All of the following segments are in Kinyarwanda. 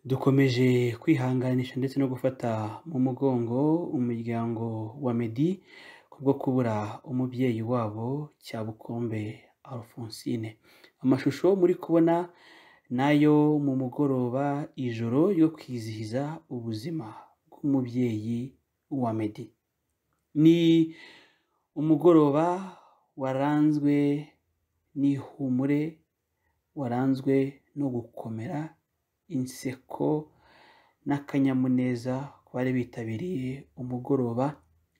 Dukomeje kwihanganisha ndetse no gufata mu mugongo umuryango wa Meddy kubwo kubura umubyeyi wabo Cyabukombe Alphonsine. Amashusho muri kubona nayo mu mugoroba ijoro yo kwizihiza ubuzima bw'umubyeyi wa Meddy. Ni umugoroba waranzwe n'ihumure, waranzwe no gukomera, inseko n'akanyamuneza ku bari bitabiriye umugoroba,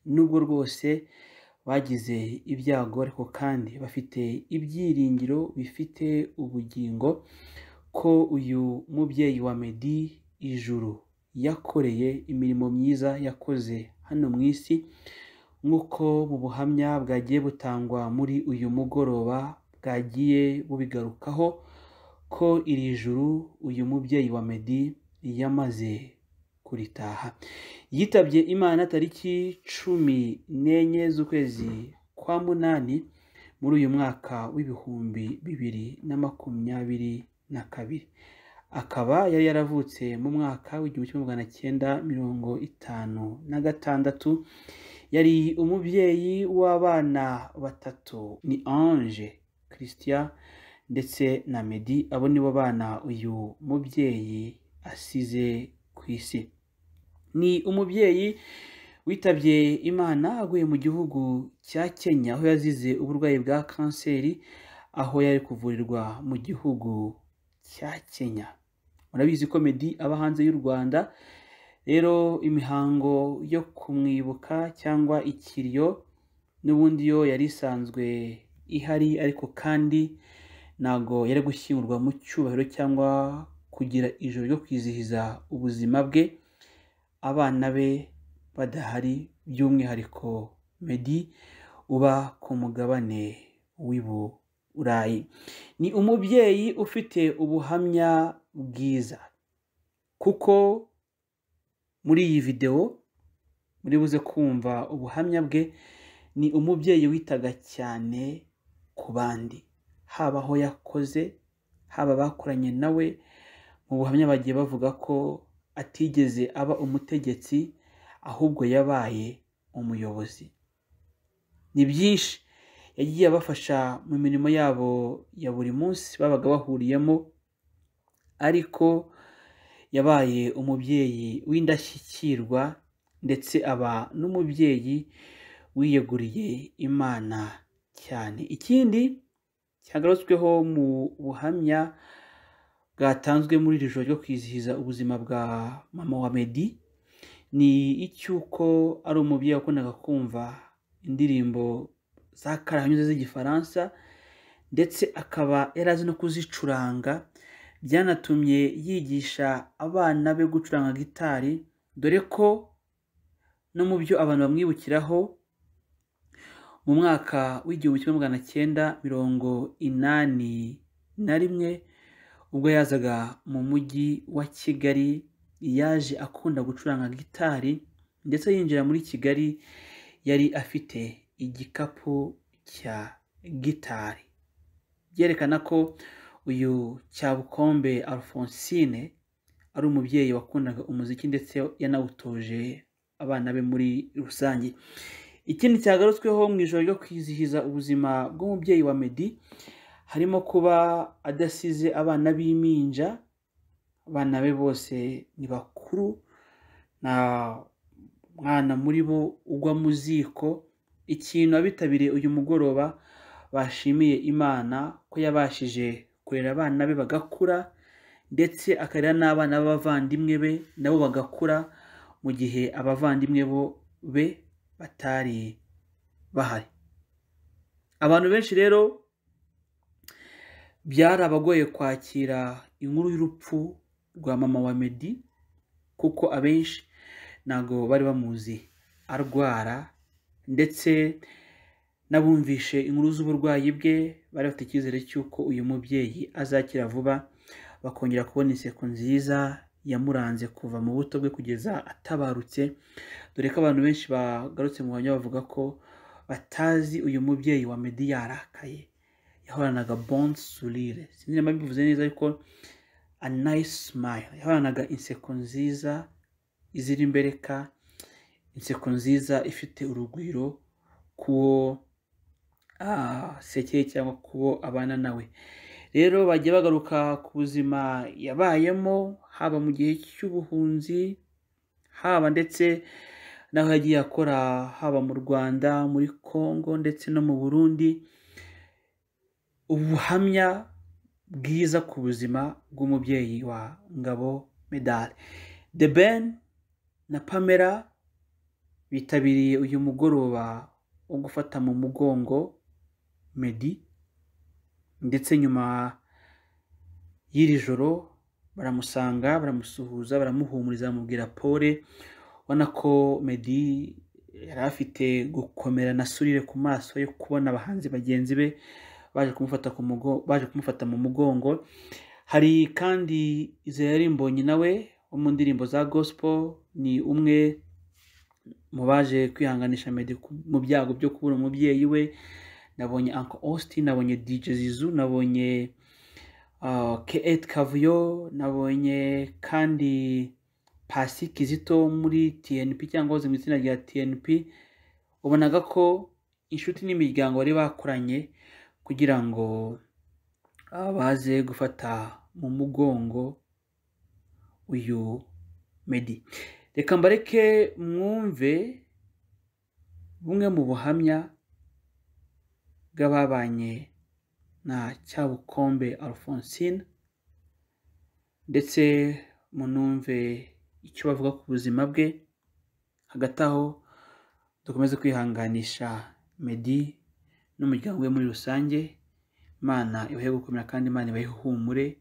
nubwo rwose bagize ibyago ariko kandi bafite ibyiringiro bifite ubugingo ko uyu mubyeyi wa Meddy ijuru yakoreye imirimo myiza yakoze hano mu isi, nk'uko mu buhamya bwagiye butangwa muri uyu mugoroba bwagiye bubigarukaho ko iri juru uyu mubyeyi wa Meddy yamaze kuritaha. Yitabye Imana tariki 14 z'ukwezi kwa munani muri uyu mwaka w'ibihumbi 2022. Akaba yari yaravutse mu mwaka w'1956. Yari umubyeyi w'abana batatu, ni Ange, Christian ndetse na Meddy. Abo nibo bana uyu mubyeyi asize ku isi. Ni umubyeyi witabye Imana aguye mu gihugu cya Kenya, aho yazize uburwayi bwa kanseri, aho yari kuvurirwa mu gihugu cya Kenya. Murabizi ko Meddy aba hanze y'u Rwanda, rero imihango yo kumwibuka cyangwa ikiriyo n'ubundi yo yari isanzwe ihari, ariko kandi ntago yari gushyingurwa mu cyubahiro cyangwa kugira ijoro ryo kwizihiza ubuzima bwe abana be badahari, by'umwihariko Meddy uba ku mugabane w'i Burayi. Ni umubyeyi ufite ubuhamya bwiza, kuko muri iyi video muri buze kumva ubuhamya bwe. Ni umubyeyi witaga cyane ku bandi, haba aho yakoze, haba bakoranye nawe. Mu buhamya bagiye bavuga ko atigeze aba umutegetsi, ahubwo yabaye umuyobozi. Ni byinshi yagiye abafasha mu mirimo yabo ya buri munsi babaga bahuriyemo, ariko yabaye umubyeyi w'indashyikirwa ndetse aba n'umubyeyi wiyeguriye Imana cyane. Ikindi cyagarutsweho mu buhamya bwatanzwe muri iri joro ryo kwizihiza ubuzima bwa mama wa Meddy, ni icy'uko ari umubyeyi wakundaga kumva indirimbo za karahanyuze z'igifaransa, ndetse akaba yarazi no kuzicuranga. Byanatumye yigisha abana be gucuranga gitari, dore ko no mu byo abantu bamwibukiraho mu mwaka w'1981 ubwo yazaga mu mujyi wa Kigali, yaje akunda gucuranga gitari, ndetse yinjira muri Kigali yari afite igikapu cya gitari. Byerekana ko uyu Cyabukombe Alphonsine ari umubyeyi wakundaga umuziki ndetse yanawutoje abana be muri rusange. Ikindi cyagarutsweho mu ijoro ryo kwizihiza ubuzima bw'umubyeyi wa Meddy harimo kuba adasize abana b'impinja. Abana be bose ni bakuru, nta mwana muri bo ugwa mu ziko. Ikintu abitabiriye uyu mugoroba bashimiye Imana ko yabashije kurera abana be bagakura, ndetse akarera n'abana b'abavandimwe be nabo bagakura, mu gihe abavandimwe be batari bahari. Abantu benshi rero byarabagoye kwakira inkuru y'urupfu rwa mama wa Meddy, kuko abenshi ntago bari bamuzi arwara, ndetse n'abumvishe inkuru z'uburwayi bwe bari bafite icyizere cy'uko uyu mubyeyi azakira vuba, bakongera kubona inseko nziza yamuranze kuva mu buto bwe kugeza atabarutse. Dore ko abantu benshi bagarutse mu buhamya bavuga ko batazi uyu mubyeyi wa Meddy yarakaye, yahoranaga bon sourire. Sinzi niba bivuze neza, ariko a nice smile, yahoranaga inseko nziza izira imbereka, inseko nziza ifite urugwiro kuwo sekeye cyangwa kuwo abana nawe. Rero bagiye bagaruka ku buzima yabayemo haba mu gihe cy'ubuhunzi, haba ndetse naho yagiye akora haba mu Rwanda, muri Congo ndetse no mu Burundi. Ubuhamya bwiza ku buzima bw'umubyeyi wa Ngabo Medard. The Ben na Pamela bitabiriye uyu mugoroba wo gufata mu mugongo Meddy, ndetse nyuma y'iri joro baramusanga, baramusuhuza, baramuhumuriza, bamubwira pole. Ubona ko Meddy yari afite gukomera na surire ku maso yo kubona abahanzi bagenzi be baje kumufata mu mugongo. Hari kandi Israel Mbonyi nawe wo mu ndirimbo za gospel, ni umwe mu baje kwihanganisha Meddy mu byago byo kubura umubyeyi we. Nabonye Uncle Austin, nabonye DJ Zizu, nabonye K8 Kavuyo, nabonye kandi Pasi Kizito muri TNP cyangwa mu itsinda rya TNP. Ubonaga ko inshuti n'imiryango bari bakoranye kugira ngo baze gufata mu mugongo uyu Meddy. Reka mbareke mwumve bumwe mu buhamya bw'ababanye na Cyabukombe Alphonsine, ndetse munumve icyo bavuga ku buzima bwe. Hagati aho dukomeze kwihanganisha Meddy n'umuryango we muri rusange. Imana ibahe gukomera kandi Imana ibahe ihumure,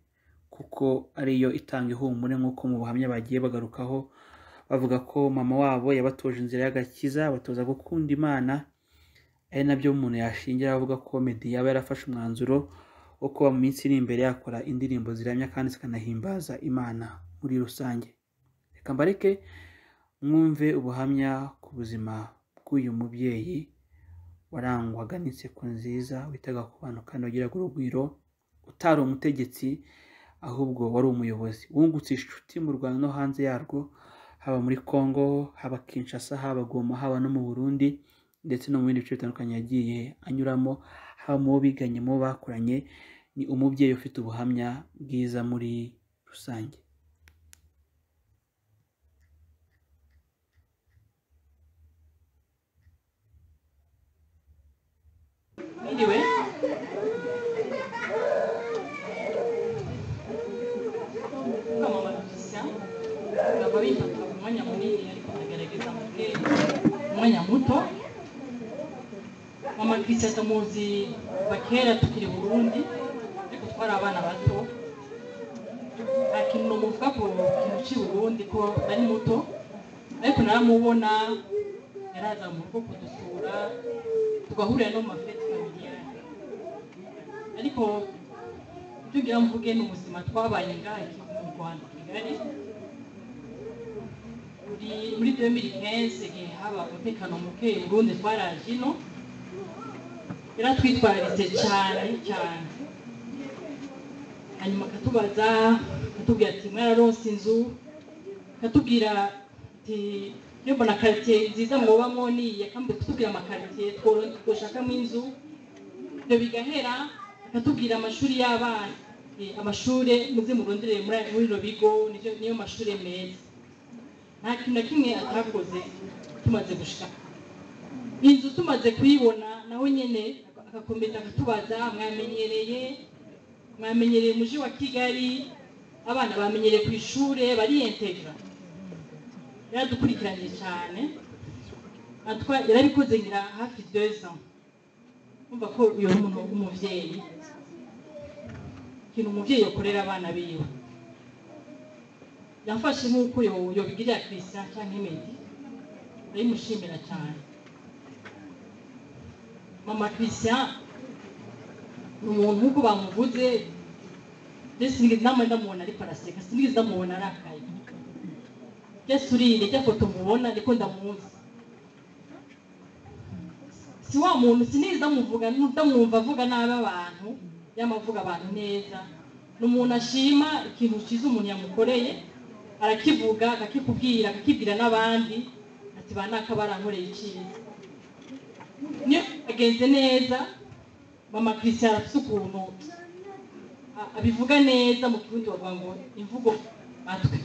kuko ariyo itanga ihumure, nk'uko mu buhamya bagiye bagarukaho bavuga ko mama wabo yabatoje inzira y'agakiza, batoza gukunda Imana. Ari nabyo umuntu yashingira avuga ko Meddy yaba yarafashe umwanzuro wo kuba mu minsi iri imbere yakora indirimbo ziramya kandi zikanahimbaza Imana muri rusange. Reka mbareke mwumve ubuhamya ku buzima bw'uyu mubyeyi warangwaga n'inseko nziza, witaga ku bantu kandi wagiraga urugwiro, utari umutegetsi ahubwo wari umuyobozi. Wungutse inshuti mu Rwanda no hanze yarwo, haba muri Congo, haba Kinshasa, haba Goma, haba no mu Burundi ndetse no mu bindi bice bitandukanye yagiye anyuramo, haba mu bo biganye, mu bo bakoranye. Ni umubyeyi ufite ubuhamya bwiza muri rusange. Anyway, mama Christian ngaba bifata umwanya munini ariko ndagerageza umwanya muto. Mama Christian tumuzi bakera tukiri Burundi, ariko twari abana bato. Akintu muvuga ko kintu ci Burundi ko ari muto, ariko naramubona yaraza mu rugo kudusura, tugahurira no mu mafete familiale. Ariko tugira mvuge n'ubuzima twabaye ngahe mu Rwanda Kigali muri 2015 igihe haba umutekano muke mu Burundi, twaraje ino, yaratwitwararitse cyane cyane. Hanyuma akatubaza, akatubwira ati mwararonse inzu, akatubwira ati niba na quartier nziza mwobamwo niye, kandi kutubwira amakartier twoshakamo inzu. Ibyo bigahera, akatubwira amashuri y'abana, amashuri muze murondere muri ro bigo niyo mashuri meza. Nta kintu na kimwe atakoze tumaze gushika. Inzu tumaze kuyibona naho nyene akakomeza akatubaza, mwamenyereye muji wa Kigali, abana bamenyereye ku ishure bariyintegra. Yaradukurikiranye cyane, yarabikoze ngira hafi 2 ans. Umva ko uyo muntu umuvyeyi, kintu umuvyeyi yokorera abana biwe, yafashe nk'uko yobigirira Christian cyangwa Meddy. Ndayimushimira cyane. Mama Christian umuntu nk'uko bamuvuze, sinigeze ndamubona ari paraseka, sinigeze ndamubona arakaye. Surire foto mubona ariko ndamuzi. Si wa muntu sinigeze ndamuvuga, ndamwumva avuga nabi abantu, yamavuga abantu neza. n'umuntu ashima ikintu cyiza umuntu yamukoreye arakivuga akakikubwira akakibwira n'abandi ati banaka barankoreye icyiza niyo agenze neza mama Christian afite ukuntu abivuga neza mu kirundi bavuga ngo imvugo matwe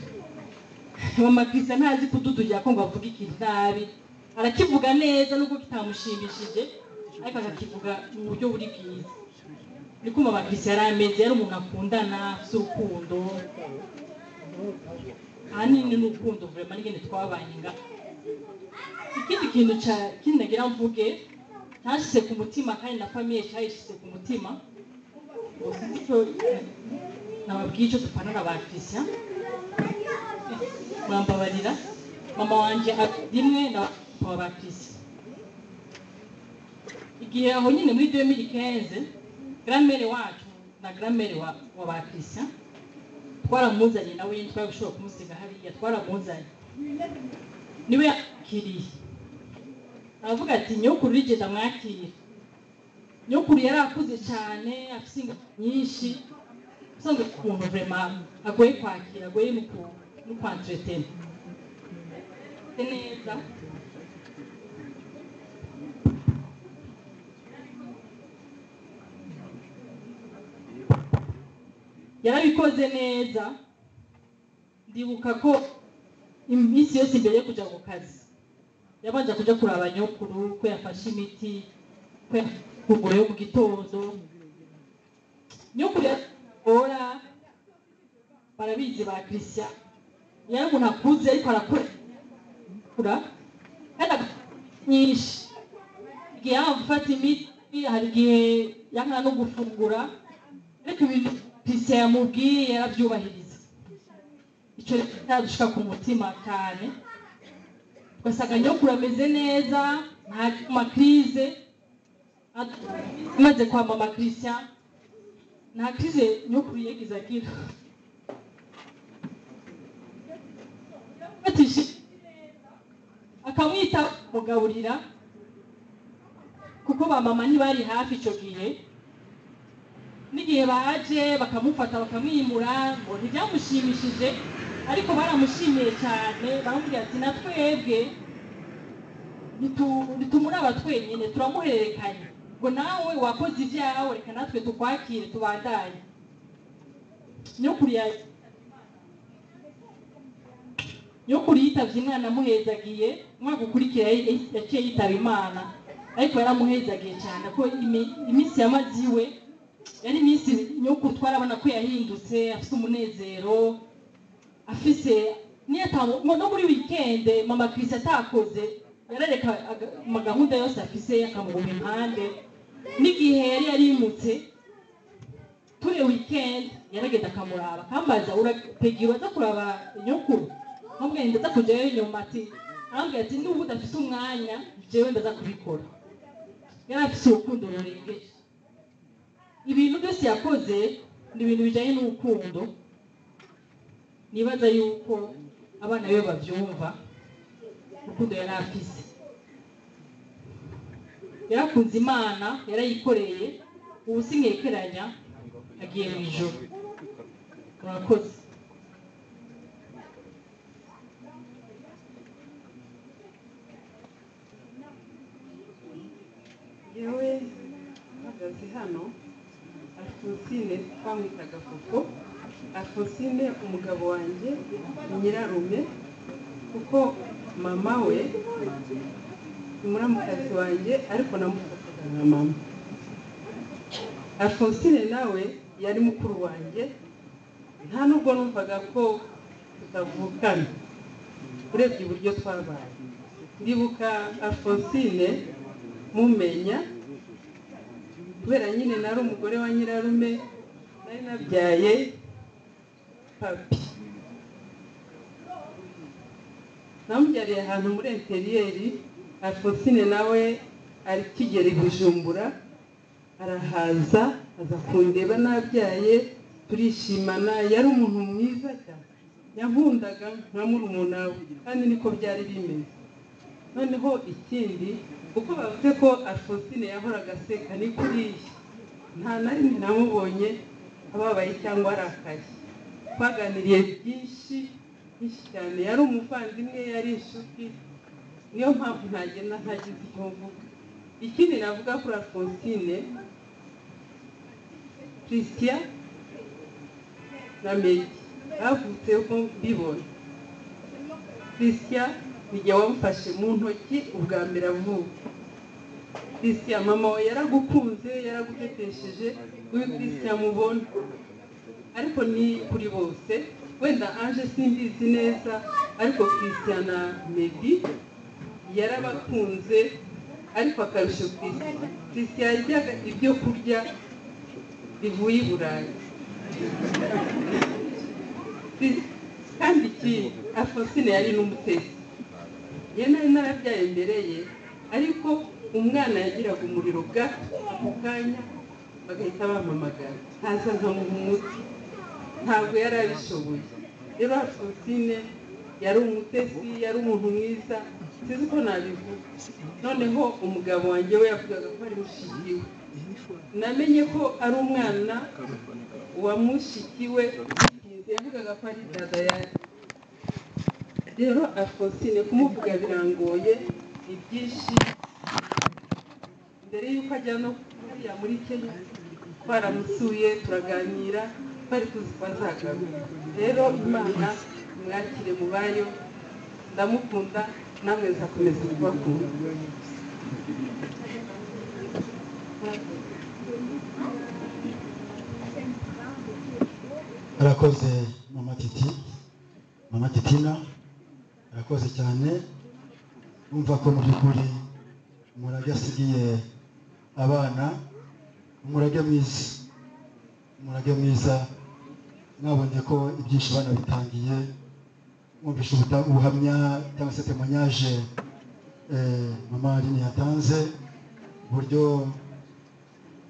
mama Christian ntazi kududugira ko ngo avuga ikintu nabi arakivuga neza nubwo kitamushimishije ariko akakivuga mu buryo buri bwiza niko mama Christian yarameze yari umuntu akundana afite urukundo ahanini n'urukundo vraiment n'ingene twabanye nga ikindi kintu kinagira mvuge cyashyize ku mutima kandi na famille cyayishyize ku mutima icyo nababwiye icyo dupana na ba Christian murambabarira mama wanje rimwe na ba Christian igihe aho nyine muri 2015 grand-mère wacu na grand-mère wa ba Christian twaramuzanye nawe twabishobora kumusiga hariya twaramuzanye niwe yakiriye aravuga ati nyokuru rigenda mwakira nyokuru yari akuze cyane afite ingufu nyinshi usanga umuntu vraiment agoye kwakira agoye no kwantretena neza yarabikoze neza ndibuka ko iminsi yose imbere yo kujya ku kazi yabanje kuja kuraba nyokuru ko yafashe imiti ko kugura yo mu gitondo nyokuru ora barabizi ba Christian yari umuntu akuze ariko arakora kandi nyinshi igihe yafata imiti hari igihe yankana no gufungura ariko ibintu Christian yamubwiye yarabyubahiriza icyo cyadushika ku mutima cyane ugasanga nyokuru ameze neza nta makrize maze kwa mama Christian nta krize nyokuru yegize agira akamwita mugaburira kuko ba mama ntibari hafi icyo gihe n'igihe baje bakamufata bakamwimura ngo ntibyamushimishije ariko baramushimiye cyane baramubwira ati natwebwe nitumuraba twenyine turamuhererekanye ngo nawe wakoze ibyawe reka natwe tukwakire tubandanye nyokuru yitavye imana amuhezagiye umwaka ukurikira yaciye yitaba imana ariko yaramuhezagiye cyane ko iminsi yamaziwe yari iminsi nyokuru twarabona ko yahindutse afite umunezero afise no muri weekend mama Christian atakoze yarareka amagahunda yose afise akamuguma impande n'igihe yari yarimutse turi weekend yaragenda akamuraba kambaza urategira aza kuraba nyokuru nubwo ndaza kujyayo nyuma ati arambwira ati n'ubu udafite umwanya jewe ndaza kubikora yari afite urukundo rurengeje ibintu byose yakoze ni ibintu bijyanye n'urukundo nibaza yuko abana be babyumva urukundo yari afise yarakunze imana yarayikoreye ubu sinkekeranya agiye mu ijoro murakoze yewe mpagaze hano Alphonsine twamwitaga Fofo Alphonsine umugabo wanjye nyirarume kuko mama we umuramukazi wanjye ariko namufataga nka mama Alphonsine nawe yari mukuru wanjye nta nubwo numvaga ko tutavukana urebye uburyo twabaye ndibuka Alphonsine mumenya kubera nyine nari umugore wa nyirarume nari nabyaye papi namubyariye ahantu muri interiyeri Alphonsine nawe ari kigera i Bujumbura arahaza aza kundeba nabyaye turishimana yari umuntu mwiza cyane yankundaga nka murumuna we kandi niko byari bimeze noneho ikindi uko bavuze ko Alphonsine yahoraga aseka ni kuriya nta na rimwe namubonye ababaye cyangwa arakaye. Twaganiriye byinshi cyane, yari umuvandimwe, yari inshuti, niyo mpamvu ntagenda ntagize icyo mvuga. Ikindi navuga kuri Alphonsine, Christian na Medi bavutse uko mbibona. Christian nijye wamufashe mu ntoki ubwa mbere avuka. Christian, mama we yaragukunze, yaragutetesheje, uyu Christian mubona. Ariko ni kuri bose, wenda Ange simbizi neza, ariko Christian na Medi yarabakunze, ariko akarusho Christian yaryaga ibyo kurya bivuye i Burayi. Kandi ikindi, Alphonsine yari n'umutesi. Ye nari narabyaye imbere ye, ariko umwana yagiraga umuriro gato, ako kanya bagahita bampamagara, ntaza nkamuha umuti, ntabwo yari abishoboye. Rero Alphonsine yari umutesi, yari umuntu mwiza, sinzi ko nabivuga. Noneho umugabo wanjye we yavugaga ko ari mushiki we. Namenye ko ari umwana wa mushiki we, yavugaga ko ari dada yari. Rero Alphonsine kumuvuga birangoye, ni byinshi. Mbere y'uko ajya no hariya muri Kenya, twaramusuye turaganira, bari kuzi ko azagaruka. Rero Imana mwakire mu bayo, ndamukunda, namwe nzakomeza kubakunda. Arakoze mama Titi, mama Titina, arakoze cyane. Umva ko mu by'ukuri umurage asigiye abana, umurage mwiza. Mwabonye ko ibyinshi abana bitangiye, mwumvishe ubuhamya cyangwa se témoignage mama Aline yatanze, uburyo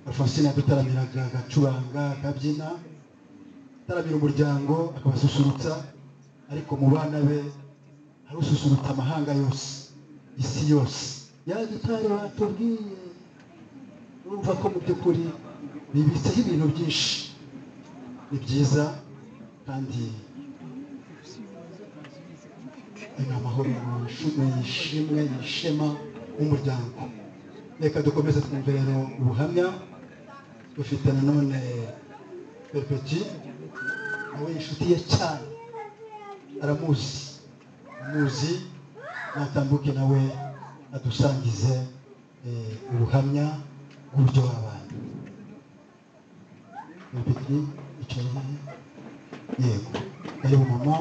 Alphonsine yadutaramiraga, agacuranga, akabyina, ataramira umuryango, akabasusurutsa, ariko mu bana be arususurutsa amahanga yose, isi yose. Yadutare batubwiye, urumva ko mu by'ukuri bibitseho ibintu byinshi. Ni byiza kandi ni amahoro, yishimwe, yishema umuryango. Reka dukomeze twumve rero ubuhamya. Dufite nanone Perpeti, nawe inshuti ye cyane, aramuzi, natambuke nawe adusangize ubuhamya bw'uburyo wabanye. Perpeti icaye, yego, karibu mama,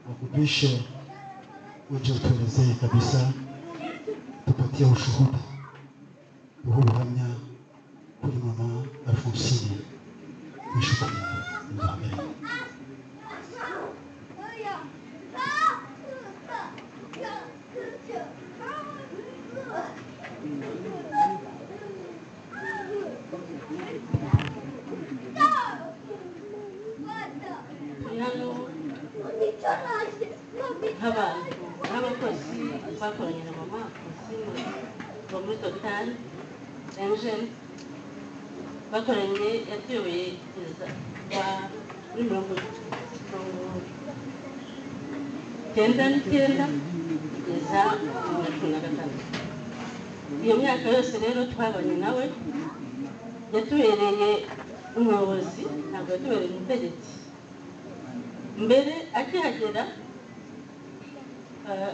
wakupishe uje utuelezee kabisa, tupatie ushuhuda ubuhamya kuri mama Alphonsine, inshuti yawe. nk'abantu n'abakozi bakoranye na mama Alphonsine bo muri Total Engine, bakoranye, yatuyoboye kugeza muri 1999 kugeza 2015. Iyo myaka yose rero twabanye nawe, yatubereye umuyobozi, ntabwo yatubereye umutegetsi. Mbere akihagera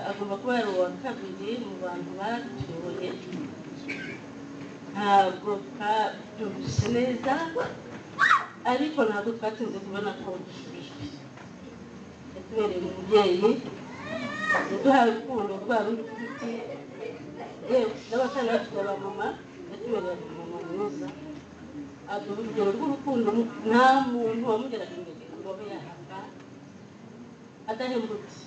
agomba kuba ari uwa kabiri mu bantu batuyoboye. Ntabwo twabyumvise neza, ariko ntabwo twatinze kubona ko dushubijwe. Yatubereye umubyeyi, yaduhaye urukundo rwa rundi ufite, yewe n'abakana bafite ba mama, yatubereye mama mwiza, aduha urugero rw'urukundo. Nta muntu wamugeraga imbere ngo abe yahabwa adahembutse.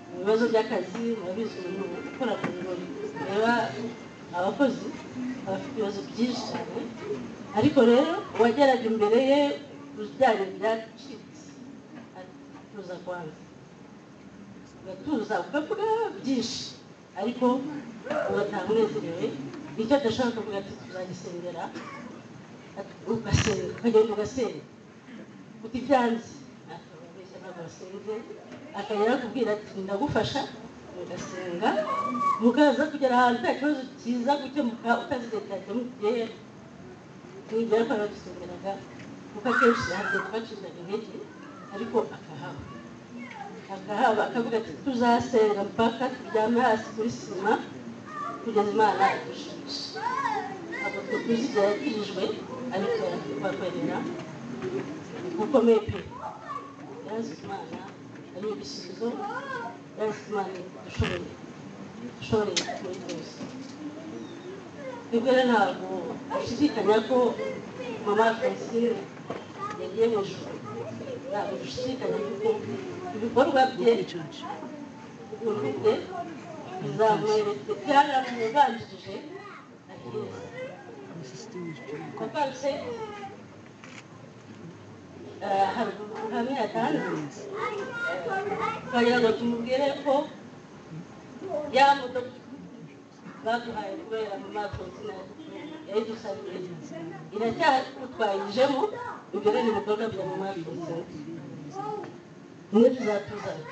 Mu bibazo by'akazi murabizi, umuntu ukora ku birori, reba abakozi bafite ibibazo byinshi cyane, ariko rero uwageraga imbere ye bijyanye byacitse, atuza kwanza, ugatuza ukavuga byinshi, ariko ugataha unezerewe. Icyo adashaka kuvuga ati tuzagisengera ukagenda ugasenga uti byanze akababeshya ntabwo wasenze akagera akubwira ati ndagufasha ugasenga mukaza kugera ahantu nta kibazo kiza gukemuka utazi igihe cyakemukiye n'ibyo ariko aradusengeraga kuko akenshi hagiye twaciraga intege ariko akahaba akavuga ati tuzasenga mpaka turyame hasi kuri sima kugeza Imana idushubije ntabwo twe tuzi igihe yakirijwe ariko yakwemera gukomeye pe yazi Imana ari ibisubizo yazi Imana dushoboreye muri byose twebwe rero ntabwo dushidikanya ko mama Francine yagiye mu ijuru ntabwo dushidikanya kuko ibikorwa bye ubuntu bwe bizamweretse byaramubanjirije wapanse hamwe yatanze twagira ngo tumubwire ko ya modoka baduhaye kubera mama Francine yayidusabiye iracyatwayijemo ibyo rero ni ibikorwa bya mama Francine niyo tuzatuzana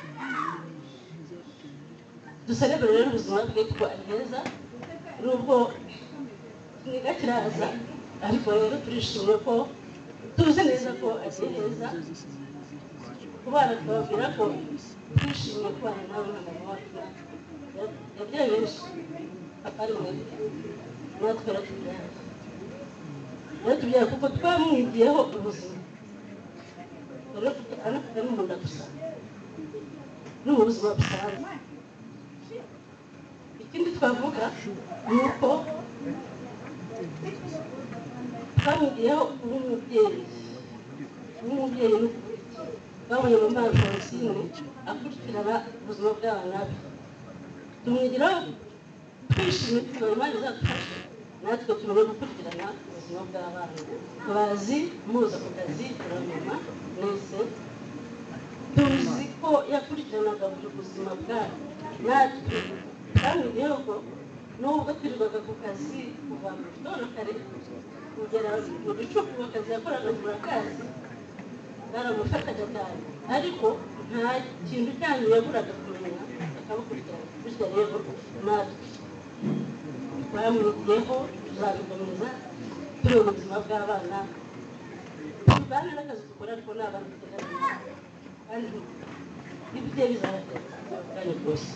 duserebere rero ubuzima bwe kuko ari heza nubwo niga kiraza ariko rero turishimye ko tuzi neza ko ari heza kubana twababwira ko twishimiye kubana nawe na mama wacu yabyaye benshi apari mwebwe natwe rero kuko twamwigiyeho ubuzima rero anafite n'umuntu gusa no mu buzima busanzwe ikindi twavuga ni uko twamwigiyeho kuba umubyeyi babonye mama Francine akurikirana ubuzima bw'abana be tumwigiraho twishimye tubaye Imana izadufashe natwe tumenye gukurikirana ubuzima bw'abana bazi muza ku kazi turamenya mwese tuzi ko yakurikiranaga buri buzima bwabo natwe twamwigiyeho ko nubwo twirirwaga ku kazi kuva mu gitondo kare kugera mu gicuku akazi yakoraga murakazi baramufataga cyane ariko nta kintu cyanyu yaburaga kumenya akabakurikirana bityo rero natwe twamwigiyeho tuzabikomeza turi mu buzima bw'abana tubane n'akazi dukora ariko ni abana duteganya kandi n'ibyo bizabateza ubwanya bwose